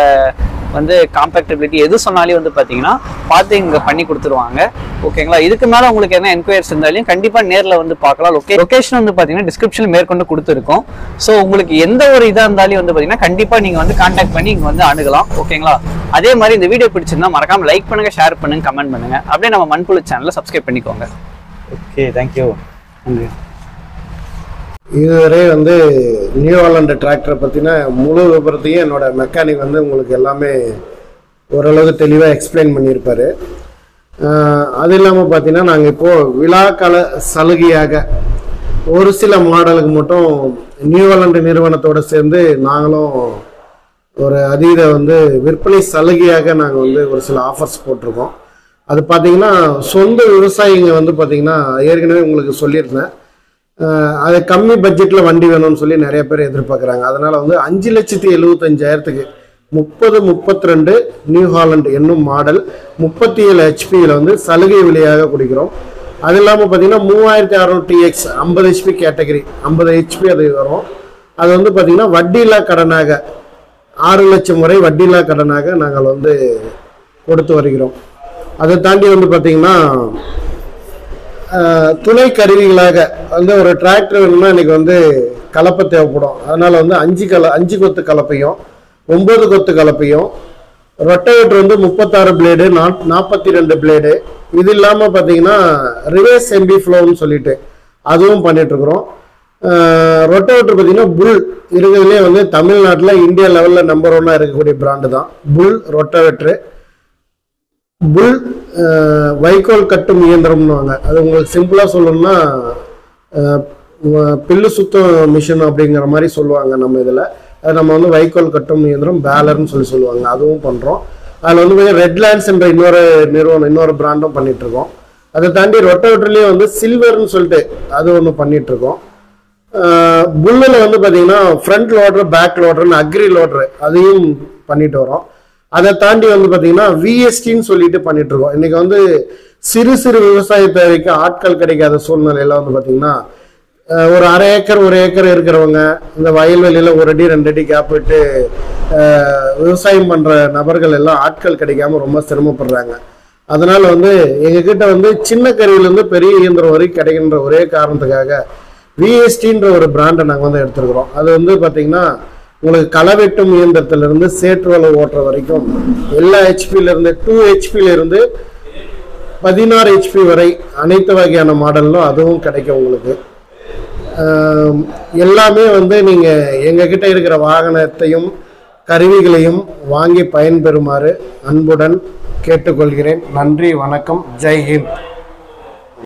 வந்து காம்பேக்டபிலிட்டி எது சொன்னாலே வந்து பார்த்தீங்கன்னா பார்த்து இங்கே பண்ணி கொடுத்துருவாங்க. ஓகேங்களா, இதுக்கு மேலே உங்களுக்கு என்ன என்கொயரிஸ் இருந்தாலும் கண்டிப்பாக நேரில் வந்து பார்க்கலாம். லொகேஷன் வந்து பார்த்தீங்கன்னா டிஸ்கிரிப்ஷனில் மேற்கொண்டு கொடுத்துருக்கோம். ஸோ உங்களுக்கு எந்த ஒரு இதாக இருந்தாலும் வந்து பார்த்தீங்கன்னா கண்டிப்பாக நீங்கள் வந்து கான்டாக்ட் பண்ணி இங்கே வந்து அணுகலாம். ஓகேங்களா, அதே மாதிரி இந்த வீடியோ பிடிச்சிருந்தா மறக்காம லைக் பண்ணுங்க, ஷேர் பண்ணுங்க, கமெண்ட் பண்ணுங்க. அப்படியே நம்ம மண்புழு சேனலை சப்ஸ்கிரைப் பண்ணிக்கோங்க. Okay, thank you. நன்றி. இதுவரை வந்து நியூ ஹாலண்ட் டிராக்டரை பற்றின முழு விபரத்தையும் என்னோட மெக்கானிக் வந்து உங்களுக்கு எல்லாமே ஓரளவுக்கு தெளிவாக எக்ஸ்பிளைன் பண்ணியிருப்பார். அது இல்லாமல் பார்த்தீங்கன்னா நாங்கள் இப்போது விழாக்கால சலுகையாக ஒரு சில மாடலுக்கு மட்டும் நியூ ஹாலண்ட் நிறுவனத்தோடு சேர்ந்து நாங்களும் ஒரு அதீத வந்து விற்பனை சலுகையாக நாங்கள் வந்து ஒரு சில ஆஃபர்ஸ் போட்டிருக்கோம். அது பார்த்தீங்கன்னா சொந்த விவசாயிங்க வந்து பார்த்தீங்கன்னா ஏற்கனவே உங்களுக்கு சொல்லியிருந்தேன், அது கம்மி பட்ஜெட்டில் வண்டி வேணும்னு சொல்லி நிறைய பேர் எதிர்பார்க்குறாங்க. அதனால் வந்து 5,75,000க்கு 3032 நியூ ஹாலண்ட் என்னும் மாடல் 37 HPயில் வந்து சலுகை விலையாக கொடுக்கிறோம். அது இல்லாமல் பார்த்தீங்கன்னா 3600 TX 50 HP கேட்டகரி, 50 HP அது வரும். அது வந்து பார்த்தீங்கன்னா வட்டியில்லா கடனாக 6 லட்சம் வரை வட்டியில்லா கடனாக நாங்கள் வந்து கொடுத்து வருகிறோம். அதை தாண்டி வந்து பார்த்தீங்கன்னா துணை கருவிகளாக வந்து ஒரு டிராக்டர் வேணும்னா இன்னைக்கு வந்து கலப்பை தேவைப்படும். அதனால வந்து 5 கொத்து கலப்பையும் 9 கொத்து கலப்பையும், ரொட்டவேட்டர் வந்து 36 பிளேடு 42 பிளேடு, இது இல்லாமல் பார்த்தீங்கன்னா ரிவர்ஸ் எம்பி ஃப்ளோன்னு சொல்லிட்டு அதுவும் பண்ணிட்டு இருக்கிறோம். ரொட்டவேட்டர் பார்த்தீங்கன்னா புல் இருக்கிறதுலே வந்து தமிழ்நாட்டில் இந்தியா லெவலில் நம்பர் 1 இருக்கக்கூடிய பிராண்டு தான் புல் ரொட்டவேட்டரு. புல் வைக்கோல் கட்டும் இயந்திரம்னுவாங்க. அது உங்களுக்கு சிம்பிளாக சொல்லணும்னா பில்லு சுத்தம் மிஷின் அப்படிங்கிற மாதிரி சொல்லுவாங்க நம்ம இதில். அது நம்ம வந்து வைக்கோல் கட்டும் இயந்திரம் பேலர்னு சொல்லுவாங்க, அதுவும் பண்ணுறோம். அதில் வந்து ரெட்லேண்ட்ஸ் என்ற இன்னொரு பிராண்டும் பண்ணிகிட்ருக்கோம். அதை தாண்டி ரொட்டவேட்டர்லேயே வந்து சில்வர்னு சொல்லிட்டு அது ஒன்று பண்ணிகிட்ருக்கோம். புல்லில் வந்து பார்த்தீங்கன்னா ஃப்ரண்ட் லோட்ரு பேக் லோட்ருன்னு அக்ரி லோட்ரு அதையும் பண்ணிட்டு வரோம். அதை தாண்டி வந்து பார்த்தீங்கன்னா விஎஸ்டின்னு சொல்லிட்டு பண்ணிட்டு இருக்கோம். இன்னைக்கு வந்து சிறு விவசாய தேவைக்கு ஆட்கள் கிடைக்காத சூழ்நிலையில வந்து பார்த்தீங்கன்னா ஒரு 1/2 ஏக்கர் 1 ஏக்கர் இருக்கிறவங்க இந்த வயல்வெளியில 1 அடி 2 அடி கேப் விட்டு விவசாயம் பண்ற நபர்கள் எல்லாம் ஆட்கள் கிடைக்காம ரொம்ப சிரமப்படுறாங்க. அதனால வந்து எங்ககிட்ட வந்து சின்ன கருவிலேருந்து பெரிய இயந்திரம் வரைக்கும் கிடைக்கின்ற ஒரே காரணத்துக்காக விஎஸ்டின்ற ஒரு பிராண்டை நாங்கள் வந்து எடுத்துருக்கிறோம். அது வந்து பார்த்தீங்கன்னா உங்களுக்கு களை வெட்டும் இயந்திரத்திலிருந்து சேற்று வலை ஓட்டுற வரைக்கும் எல்லா ஹெச்பியிலிருந்து 2 ஹெச்பியிலிருந்து 16 ஹெச்பி வரை அனைத்து வகையான மாடலும் அதுவும் கிடைக்கும் உங்களுக்கு. எல்லாமே வந்து நீங்கள் எங்ககிட்ட இருக்கிற வாகனத்தையும் கருவிகளையும் வாங்கி பயன்பெறுமாறு அன்புடன் கேட்டுக்கொள்கிறேன். நன்றி, வணக்கம், ஜெய் ஹிந்த்.